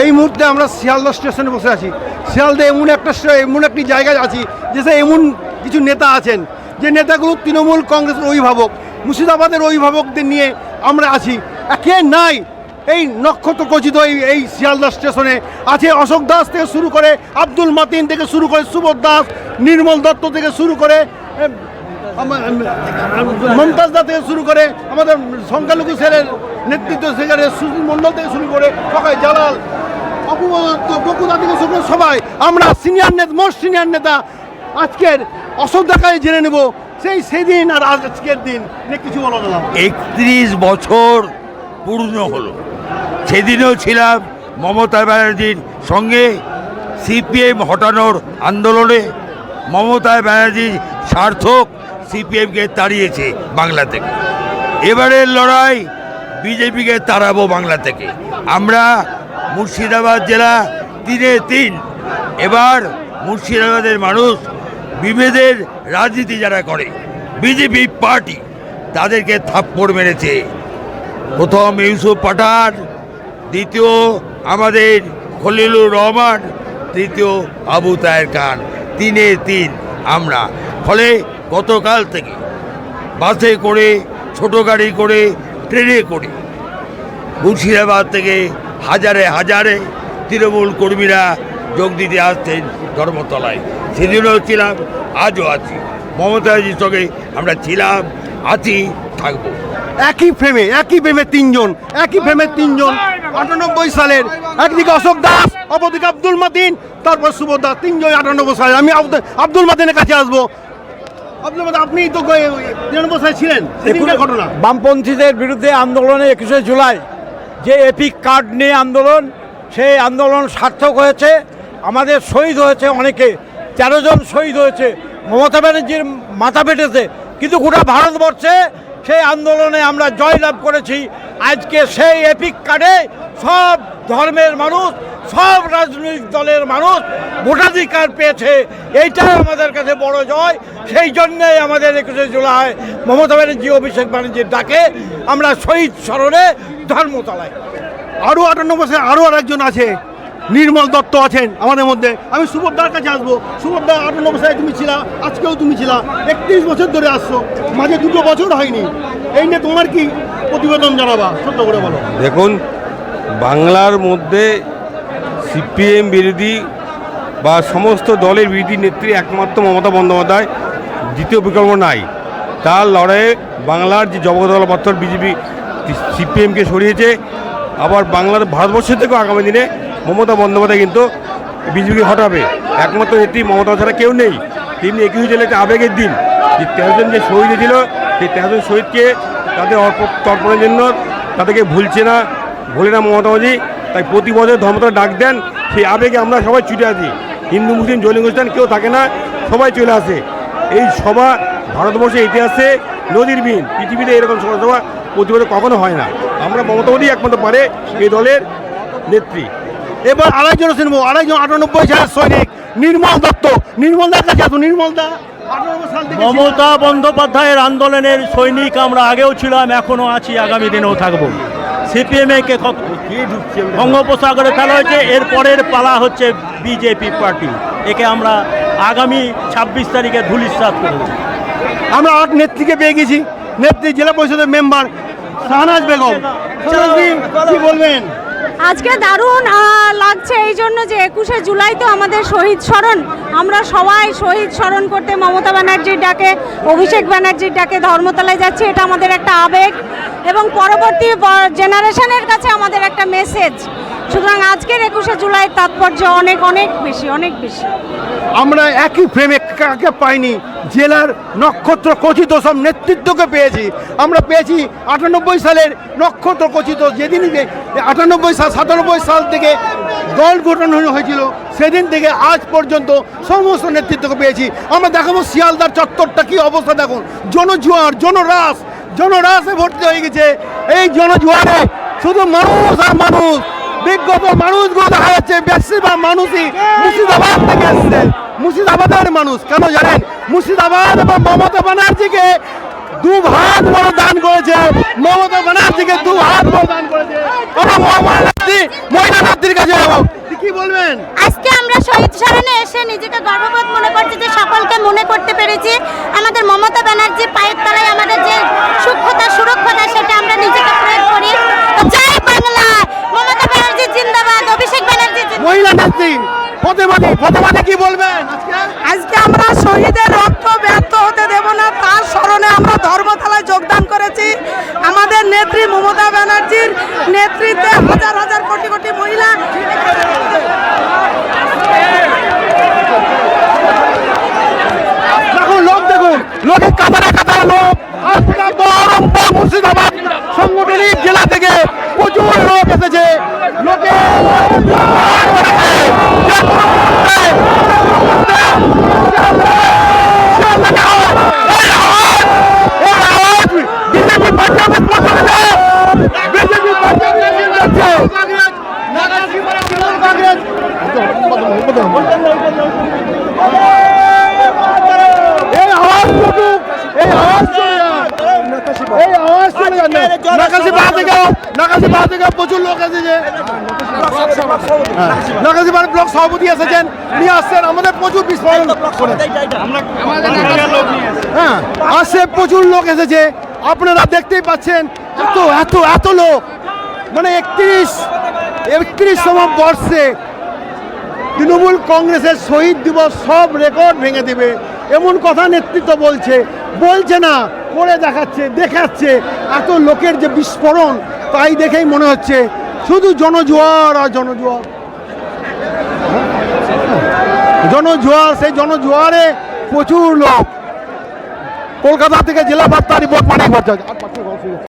এই মুহূর্তে আমরা শিয়ালদা স্টেশনে বসে আছি। শিয়ালদা এমন একটি জায়গায় আছি যেখানে এমন কিছু নেতা আছেন যে নেতাগুলো তৃণমূল কংগ্রেসের অভিভাবক, মুর্শিদাবাদের অভিভাবকদের নিয়ে আমরা আছি। একে নাই এই নক্ষত্র খচিত এই শিয়ালদা স্টেশনে আছে অশোক দাস থেকে শুরু করে, আব্দুল মাতিন থেকে শুরু করে, সুবোধ দাস, নির্মল দত্ত থেকে শুরু করে, মমতাজ দা থেকে শুরু করে, আমাদের সংখ্যালঘু সেলের নেতৃত্ব সেখানে সুশীল মণ্ডল থেকে শুরু করে সবাই, জালাল, বকুদা থেকে শুরু করে সবাই আমরা সিনিয়র নেতা, মোস্ট সিনিয়র নেতা আজকের অশোক দাকে জেনে নেব সেদিন আর আজকের দিন কিছু বলা না। 31 বছর পূর্ণ হলো। সেদিনও ছিলাম মমতা ব্যানার্জির সঙ্গে সিপিএম হটানোর আন্দোলনে। মমতা ব্যানার্জি সার্থক সিপিএমকে তাড়িয়েছে বাংলা থেকে। এবারের লড়াই বিজেপিকে তাড়াবো বাংলা থেকে। আমরা মুর্শিদাবাদ জেলা 3-3। এবার মুর্শিদাবাদের মানুষ বিভেদের রাজনীতি যারা করে, বিজেপি পার্টি, তাদেরকে থাপ্পড় মেরেছে। প্রথম ইউসুফ পাঠান, দ্বিতীয় আমাদের খলিলুর রহমান, তৃতীয় আবু তাহের খান। 3-3 আমরা। ফলে গতকাল থেকে বাসে করে, ছোট গাড়ি করে, ট্রেনে করে মুর্শিদাবাদ থেকে হাজারে হাজারে তৃণমূল কর্মীরা যোগ দিতে আসছেন ধর্মতলায়। সেদিনও ছিলাম, আজও আছি। মমতাজির সঙ্গে আমরা ছিলাম, আছি, থাকবো। একই ফ্রেমে তিনজন, 98 সালের, একদিকে অশোক দাস, অপরদিকে আব্দুল মাতিন, তারপর সুবোধ দাস, তিনজন 98 সালে। আমি আব্দুল মাতিনের কাছে আসবো। আব্দুল মাতিন, আপনি তো 93 সালে ছিলেন, সেদিনকার ঘটনা। বামপন্থীদের বিরুদ্ধে আন্দোলনে 21শে জুলাই যে এপিক কার্ড নিয়ে আন্দোলন, সেই আন্দোলন সার্থক হয়েছে। আমাদের শহীদ হয়েছে অনেকে, 13 জন শহীদ হয়েছে মমতা ব্যানার্জির মাথা পেটেছে, কিন্তু গোটা ভারতবর্ষে সেই আন্দোলনে আমরা জয়লাভ করেছি। আজকে সেই এপিক কার্ডে সব ধর্মের মানুষ, সব রাজনৈতিক দলের মানুষ ভোটাধিকার পেয়েছে। এইটাই আমাদের কাছে বড় জয়। সেই জন্যেই আমাদের 21শে জুলাই মমতা ব্যানার্জি, অভিষেক ব্যানার্জির ডাকে আমরা শহীদ স্মরণে ধর্মতলায়। আরও 98 সালে আরও আরেকজন আছে, নির্মল দত্ত আছেন আমাদের মধ্যে। আমি সুবোধদার কাছে আসবো। সুবোধদা, 98 সালে তুমি ছিলা, আজকেও তুমি ছিলা, 31 বছর ধরে আসছো, মাঝে 2 বছর হয়নি। এই নিয়ে তোমার কি প্রতিবেদন জানাবা, সত্য করে বলো। দেখুন, বাংলার মধ্যে সিপিএম বিরোধী বা সমস্ত দলের বিরোধী নেত্রী একমাত্র মমতা বন্দ্যোপাধ্যায়, দ্বিতীয় বিকল্প নাই। তার লড়াইয়ে বাংলার যে জগদ্দল পাথর বিজেপি সিপিএমকে সরিয়েছে। আবার বাংলার ভারতবর্ষের থেকেও আগামী দিনে মমতা বন্দ্যোপাধ্যায় কিন্তু বিজেপিকে হটাবে। একমাত্র নেত্রী মমতা ছাড়া কেউ নেই। তিনি 21 জুলাই একটা আবেগের দিন, যে 13 জন যে শহীদ হয়েছিল, সেই 13 জন শহীদকে তাদের তর্পণের জন্য তাদেরকে ভুলে না মমতা ব্যানার্জি। তাই প্রতি বছর ধর্মতলা ডাক দেন, সেই আবেগে আমরা সবাই ছুটে আসি। হিন্দু মুসলিম জৈন খ্রিস্টান কেউ থাকে না, সবাই চলে আসে। এই সভা ভারতবর্ষের ইতিহাসে নজিরবিহীন। পৃথিবীতে এরকম সভা প্রতি বছর কখনো হয় না। আমরা মমতা ব্যানার্জি একমাত্র পারে এই দলের নেত্রী। এবার আরেকজন শুনবো, আরেকজন 98 সালের সৈনিক নির্মল দত্ত। নির্মল দার কাছে আসুন। নির্মল দা, 98 সাল থেকে মমতা বন্দ্যোপাধ্যায়ের আন্দোলনের সৈনিক আমরা আগেও ছিলাম, এখনও আছি, আগামী দিনেও থাকবো। সিপিএমকে বঙ্গোপসাগরে ফেলা হয়েছে, এর পরের পালা হচ্ছে বিজেপি পার্টি। একে আমরা আগামী 26 তারিখে ধূলিসাৎ করব। আমরা আট নেত্রীকে পেয়ে গেছি। নেত্রী জেলা পরিষদের মেম্বার শাহনাজ বেগম। কি বলবেন? আজকে দারুণ লাগছে এই জন্য যে 21শে জুলাই তো আমাদের শহীদ স্মরণ। আমরা সবাই শহীদ স্মরণ করতে মমতা ব্যানার্জির ডাকে, অভিষেক ব্যানার্জির ডাকে ধর্মতলায় যাচ্ছি। এটা আমাদের একটা আবেগ এবং পরবর্তী জেনারেশনের কাছে আমাদের একটা মেসেজ। সুতরাং আজকের 21শে জুলাই তাৎপর্য অনেক অনেক বেশি, অনেক বেশি। আমরা একই ফ্রেমে কাকে পাইনি, জেলার নক্ষত্র খচিত সব নেতৃত্বকে পেয়েছি। আমরা পেয়েছি 98 সালের নক্ষত্র খচিত, যেদিন 97 সাল থেকে দল গঠন হয়েছিল, সেদিন থেকে আজ পর্যন্ত সমস্ত নেতৃত্বকে পেয়েছি। আমরা দেখাবো শিয়ালদার চত্বরটা কি অবস্থা। দেখুন, জনজোয়ার, জনরাসে ভর্তি হয়ে গেছে। এই জনজোয়ারে শুধু মানুষ আর মানুষ। বিগত মানুষগুলো দেখা যাচ্ছে বেশিরভাগ মানুষই মুর্শিদাবাদ থেকে এসছে। মুর্শিদাবাদের মানুষ কেন জানেন? মুর্শিদাবাদ এবং মমতা ব্যানার্জিকে 2 হাত বড় দান করেছে। মমতা ব্যানার্জিকে 2 হাত বড় দান করেছে। মহিলা নেত্রীর কাছে যাবো। কি বলবেন? আজকে আমরা শহীদ স্মরণে এসে নিজেকে গর্ববোধ মনে করছি যে সকলকে মনে করতে পেরেছি। আমাদের মমতা ব্যানার্জির পায়ের তলায় আমাদের যে সূক্ষ্মতা সুরক্ষতা সেটা আমরা নিজেকে প্রয়োগ করি। জয় বাংলা, মমতা ব্যানার্জি জিন্দাবাদ, অভিষেক ব্যানার্জি জিন্দাবাদ। মহিলা নেত্রী ফতেমাদি কি বলবেন? আজকে আমরা শহীদের রক্ত ব্যর্থ হতে দেব না, তার স্মরণে আমরা ধর্মতলায় যোগদান করেছি। আমাদের নেত্রী মমতা ব্যানার্জির নেতৃত্বে হাজার হাজার কোটি কোটি মহিলা দেখুন লোকে কাতারে লোক মুর্শিদাবাদ সাংগঠনিক জেলা থেকে প্রচুর লোক এসেছে। লোকে প্রচুর লোক এসেছে। নাকাশিপাড়া ব্লক সভাপতি এসেছেন, নিয়ে আসছেন আমাদের প্রচুর বিস্ফোরণ। হ্যাঁ আসছে, প্রচুর লোক এসেছে, আপনারা দেখতেই পাচ্ছেন। এত এত এত লোক, মানে 31তম বর্ষে তৃণমূল কংগ্রেসের শহীদ দিবস সব রেকর্ড ভেঙে দেবে এমন কথা নেতৃত্ব বলছে না, করে দেখাচ্ছে। এত লোকের যে বিস্ফোরণ, তাই দেখেই মনে হচ্ছে শুধু জনজোয়ার আর জনজোয়ার। সেই জনজোয়ারে প্রচুর লোক। কলকাতা থেকে জেলা বার্তা রিপোর্ট মানিক ভট্টাচার্য।